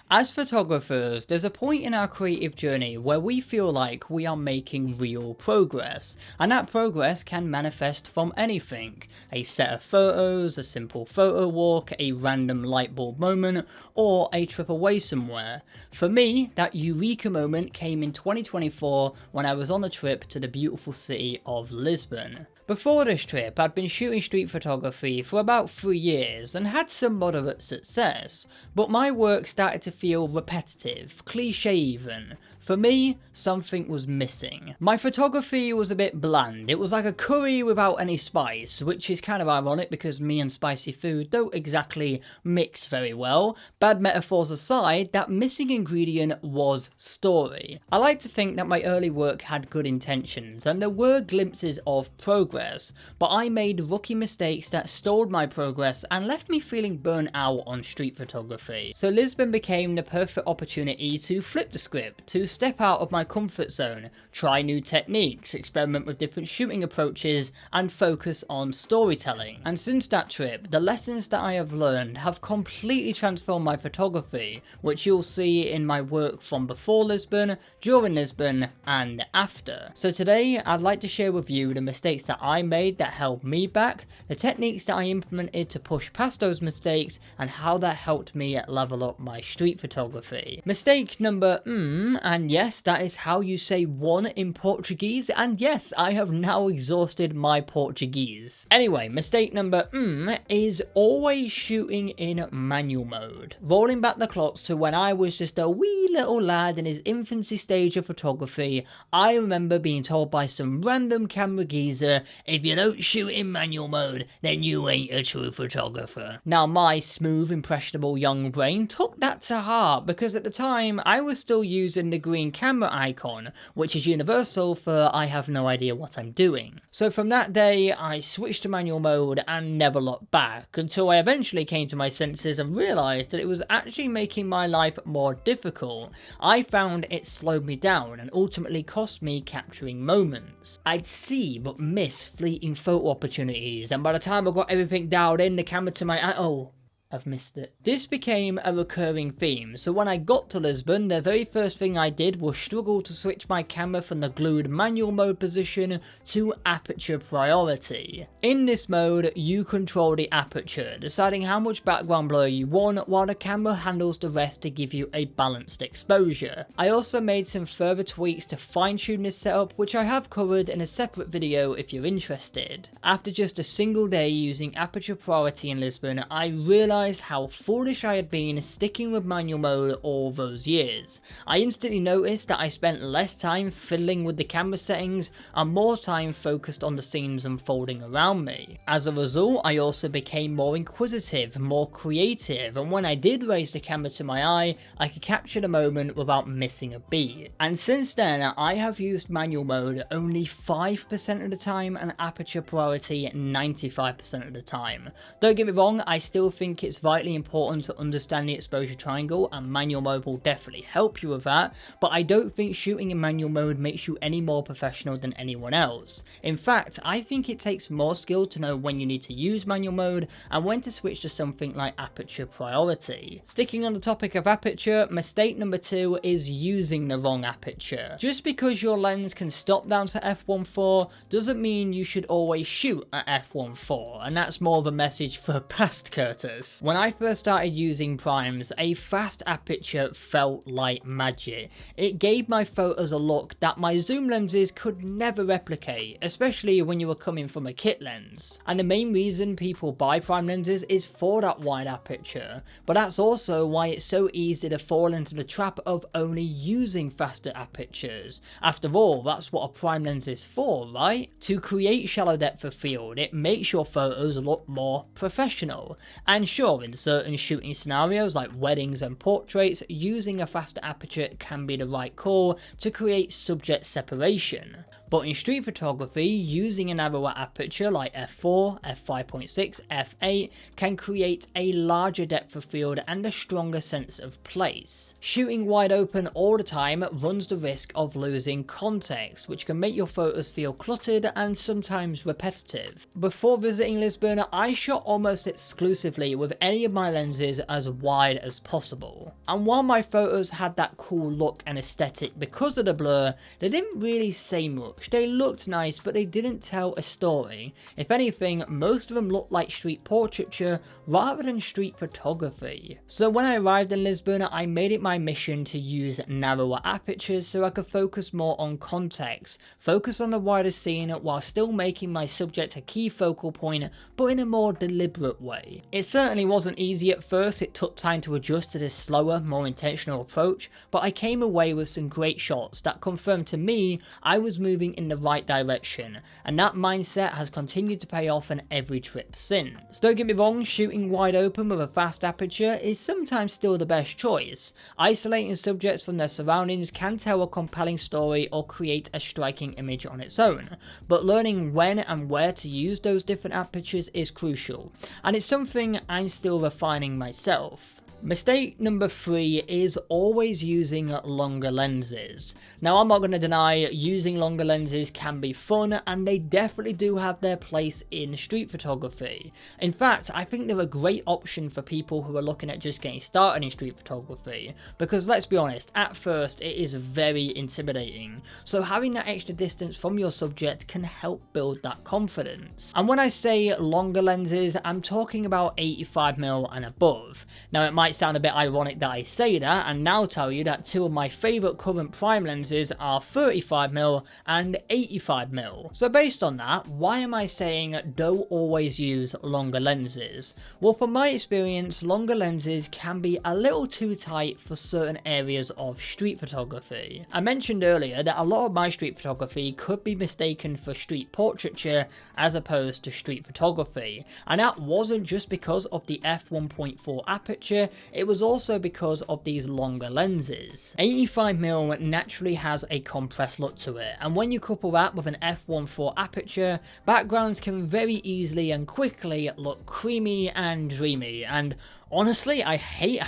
As photographers, there's a point in our creative journey where we feel like we are making real progress, and that progress can manifest from anything: a set of photos, a simple photo walk, a random light bulb moment, or a trip away somewhere. For me, that eureka moment came in 2024 when I was on a trip to the beautiful city of Lisbon. Before this trip, I'd been shooting street photography for about 3 years and had some moderate success, but my work started to feel repetitive, cliché even. For me, something was missing. My photography was a bit bland. It was like a curry without any spice, which is kind of ironic because me and spicy food don't exactly mix very well. Bad metaphors aside, that missing ingredient was story. I like to think that my early work had good intentions, and there were glimpses of progress, but I made rookie mistakes that stalled my progress and left me feeling burnt out on street photography. So Lisbon became the perfect opportunity to flip the script, to step out of my comfort zone, try new techniques, experiment with different shooting approaches, and focus on storytelling. And since that trip, the lessons that I have learned have completely transformed my photography, which you'll see in my work from before Lisbon, during Lisbon, and after. So today, I'd like to share with you the mistakes that I made that held me back, the techniques that I implemented to push past those mistakes, and how that helped me level up my street photography. Mistake number and yes, that is how you say one in Portuguese, and yes, I have now exhausted my Portuguese. Anyway, mistake number is always shooting in manual mode. Rolling back the clocks to when I was just a wee little lad in his infancy stage of photography, I remember being told by some random camera geezer, if you don't shoot in manual mode, then you ain't a true photographer. Now my smooth, impressionable young brain took that to heart, because at the time I was still using the green camera icon, which is universal for I have no idea what I'm doing. So from that day, I switched to manual mode and never looked back, until I eventually came to my senses and realised that it was actually making my life more difficult. I found it slowed me down and ultimately cost me capturing moments. I'd see but miss fleeting photo opportunities, and by the time I got everything dialed in, the camera to my I've missed it. This became a recurring theme, so when I got to Lisbon, the very first thing I did was struggle to switch my camera from the glued manual mode position to aperture priority. In this mode, you control the aperture, deciding how much background blur you want, while the camera handles the rest to give you a balanced exposure. I also made some further tweaks to fine-tune this setup, which I have covered in a separate video if you're interested. After just a single day using aperture priority in Lisbon, I realised how foolish I had been sticking with manual mode all those years. I instantly noticed that I spent less time fiddling with the camera settings and more time focused on the scenes unfolding around me. As a result, I also became more inquisitive, more creative, and when I did raise the camera to my eye, I could capture the moment without missing a beat. And since then, I have used manual mode only 5% of the time and aperture priority 95% of the time. Don't get me wrong, I still think it's vitally important to understand the exposure triangle, and manual mode will definitely help you with that, but I don't think shooting in manual mode makes you any more professional than anyone else. In fact, I think it takes more skill to know when you need to use manual mode and when to switch to something like aperture priority. Sticking on the topic of aperture, mistake number 2 is using the wrong aperture. Just because your lens can stop down to f1.4 doesn't mean you should always shoot at f1.4, and that's more of a message for past Curtis. When I first started using primes, a fast aperture felt like magic. It gave my photos a look that my zoom lenses could never replicate, especially when you were coming from a kit lens. And the main reason people buy prime lenses is for that wide aperture, but that's also why it's so easy to fall into the trap of only using faster apertures. After all, that's what a prime lens is for, right? To create shallow depth of field, it makes your photos look more professional. And sure, in certain shooting scenarios like weddings and portraits, using a faster aperture can be the right call to create subject separation. But in street photography, using a narrower aperture like f4, f5.6, f8 can create a larger depth of field and a stronger sense of place. Shooting wide open all the time runs the risk of losing context, which can make your photos feel cluttered and sometimes repetitive. Before visiting Lisbon, I shot almost exclusively with any of my lenses as wide as possible. And while my photos had that cool look and aesthetic because of the blur, they didn't really say much. They looked nice, but they didn't tell a story. If anything, most of them looked like street portraiture rather than street photography. So when I arrived in Lisbon, I made it my mission to use narrower apertures so I could focus more on context, focus on the wider scene while still making my subject a key focal point, but in a more deliberate way. It certainly wasn't easy at first. It took time to adjust to this slower, more intentional approach, but I came away with some great shots that confirmed to me I was moving in the right direction, and that mindset has continued to pay off on every trip since. Don't get me wrong, shooting wide open with a fast aperture is sometimes still the best choice. Isolating subjects from their surroundings can tell a compelling story or create a striking image on its own, but learning when and where to use those different apertures is crucial, and it's something I'm still refining myself. Mistake number 3 is always using longer lenses. Now, I'm not going to deny using longer lenses can be fun, and they definitely do have their place in street photography. In fact, I think they're a great option for people who are looking at just getting started in street photography, because let's be honest, at first it is very intimidating. So having that extra distance from your subject can help build that confidence. And when I say longer lenses, I'm talking about 85mm and above. Now, it might sound a bit ironic that I say that and now tell you that two of my favourite current prime lenses are 35mm and 85mm. So based on that, why am I saying don't always use longer lenses? Well, from my experience, longer lenses can be a little too tight for certain areas of street photography. I mentioned earlier that a lot of my street photography could be mistaken for street portraiture as opposed to street photography, and that wasn't just because of the f1.4 aperture, it was also because of these longer lenses. 85mm naturally has a compressed look to it, and when you couple that with an f1.4 aperture, backgrounds can very easily and quickly look creamy and dreamy, and honestly, I hate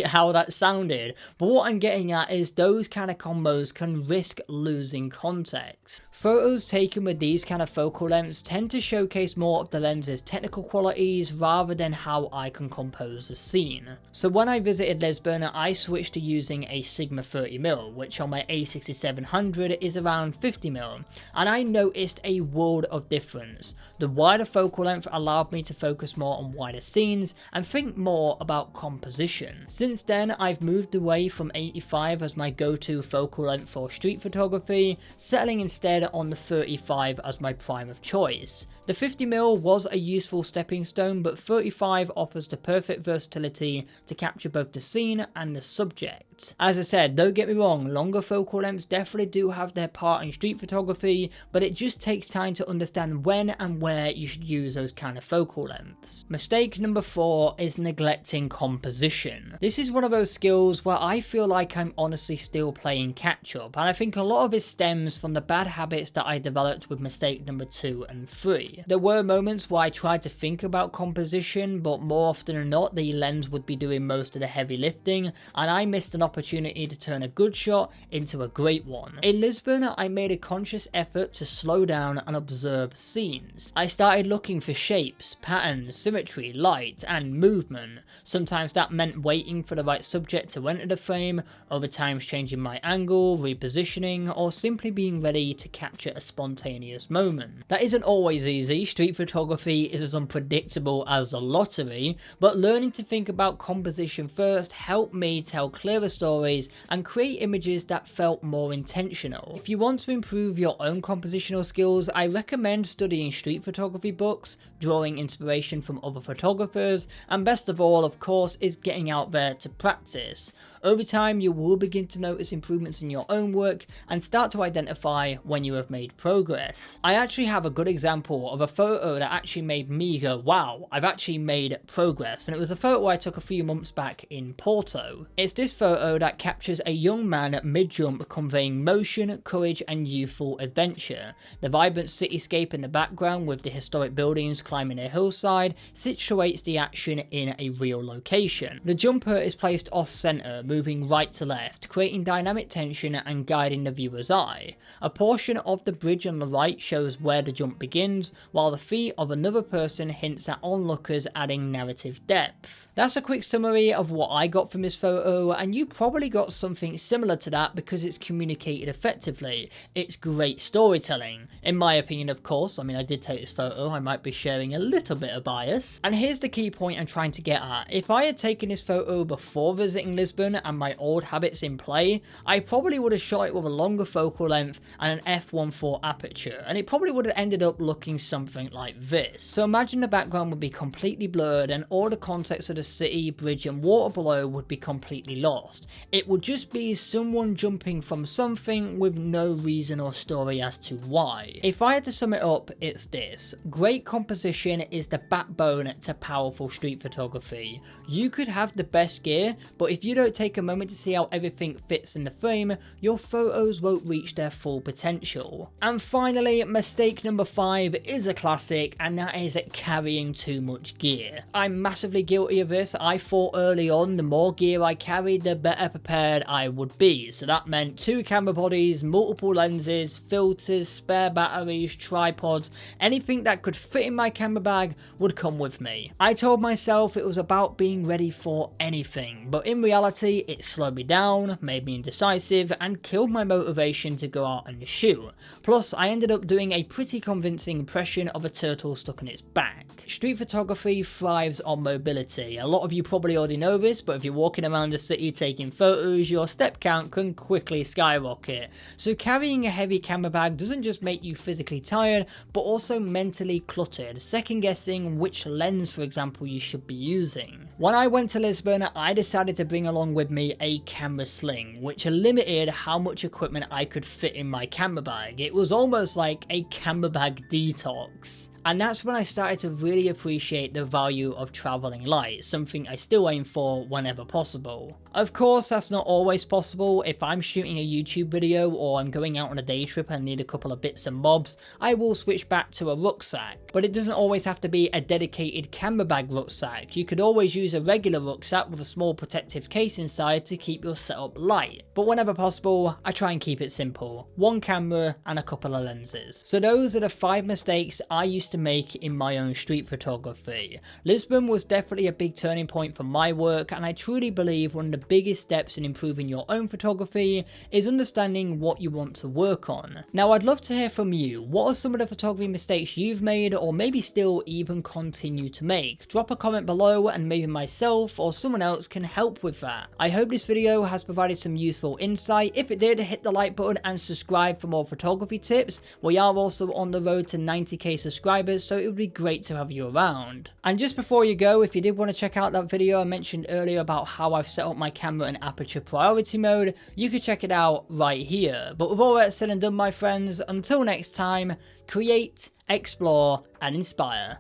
how that sounded, but what I'm getting at is those kind of combos can risk losing context. Photos taken with these kind of focal lengths tend to showcase more of the lens's technical qualities rather than how I can compose a scene. So when I visited Lisbon, I switched to using a Sigma 30mm, which on my A6700 is around 50mm, and I noticed a world of difference. The wider focal length allowed me to focus more on wider scenes and think more about composition. Since then, I've moved away from 85 as my go-to focal length for street photography, settling instead on the 35 as my prime of choice. The 50mm was a useful stepping stone, but 35 offers the perfect versatility to capture both the scene and the subject. As I said, don't get me wrong, longer focal lengths definitely do have their part in street photography, but it just takes time to understand when and where you should use those kind of focal lengths. Mistake number 4 is neglecting composition. This is one of those skills where I feel like I'm honestly still playing catch up, and I think a lot of it stems from the bad habits that I developed with mistake number 2 and 3. There were moments where I tried to think about composition, but more often than not the lens would be doing most of the heavy lifting, and I missed an opportunity to turn a good shot into a great one. In Lisbon, I made a conscious effort to slow down and observe scenes. I started looking for shapes, patterns, symmetry, light, and movement. Sometimes that meant waiting for the right subject to enter the frame, other times changing my angle, repositioning, or simply being ready to capture a spontaneous moment. That isn't always easy. Street photography is as unpredictable as a lottery, but learning to think about composition first helped me tell clearer stories and create images that felt more intentional. If you want to improve your own compositional skills, I recommend studying street photography books, drawing inspiration from other photographers, and best of all, of course, is getting out there to practice. Over time, you will begin to notice improvements in your own work and start to identify when you have made progress. I actually have a good example of of a photo that actually made me go, wow, I've actually made progress, and it was a photo I took a few months back in Porto. It's this photo that captures a young man mid-jump conveying motion, courage and youthful adventure. The vibrant cityscape in the background with the historic buildings climbing a hillside situates the action in a real location. The jumper is placed off-center, moving right to left, creating dynamic tension and guiding the viewer's eye. A portion of the bridge on the right shows where the jump begins, while the feet of another person hints at onlookers, adding narrative depth. That's a quick summary of what I got from this photo, and you probably got something similar to that because it's communicated effectively. It's great storytelling. In my opinion, of course. I mean, I did take this photo, I might be sharing a little bit of bias. And here's the key point I'm trying to get at. If I had taken this photo before visiting Lisbon and my old habits in play, I probably would have shot it with a longer focal length and an f1.4 aperture, and it probably would have ended up looking something like this. So imagine the background would be completely blurred and all the context of the city, bridge and water below would be completely lost. It would just be someone jumping from something with no reason or story as to why. If I had to sum it up, it's this. Great composition is the backbone to powerful street photography. You could have the best gear, but if you don't take a moment to see how everything fits in the frame, your photos won't reach their full potential. And finally, mistake number 5 is a classic, and that is carrying too much gear. I'm massively guilty of this. I thought early on the more gear I carried, the better prepared I would be. So that meant 2 camera bodies, multiple lenses, filters, spare batteries, tripods, anything that could fit in my camera bag would come with me. I told myself it was about being ready for anything, but in reality it slowed me down, made me indecisive, and killed my motivation to go out and shoot. Plus, I ended up doing a pretty convincing impression of a turtle stuck in its back. Street photography thrives on mobility. A lot of you probably already know this, but if you're walking around the city taking photos, your step count can quickly skyrocket. So carrying a heavy camera bag doesn't just make you physically tired, but also mentally cluttered, second guessing which lens, for example, you should be using. When I went to Lisbon, I decided to bring along with me a camera sling, which limited how much equipment I could fit in my camera bag. It was almost like a camera bag detox. And that's when I started to really appreciate the value of travelling light, something I still aim for whenever possible. Of course, that's not always possible. If I'm shooting a YouTube video or I'm going out on a day trip and need a couple of bits and bobs, I will switch back to a rucksack. But it doesn't always have to be a dedicated camera bag rucksack. You could always use a regular rucksack with a small protective case inside to keep your setup light. But whenever possible, I try and keep it simple. One camera and a couple of lenses. So those are the 5 mistakes I used to make in my own street photography. Lisbon was definitely a big turning point for my work, and I truly believe one of the biggest steps in improving your own photography is understanding what you want to work on. Now, I'd love to hear from you. What are some of the photography mistakes you've made, or maybe still even continue to make? Drop a comment below and maybe myself or someone else can help with that. I hope this video has provided some useful insight. If it did, hit the like button and subscribe for more photography tips. We are also on the road to 90k subscribers, so it would be great to have you around. And just before you go, if you did want to check out that video I mentioned earlier about how I've set up my camera in aperture priority mode, you can check it out right here. But with all that said and done, my friends, until next time, create, explore and inspire.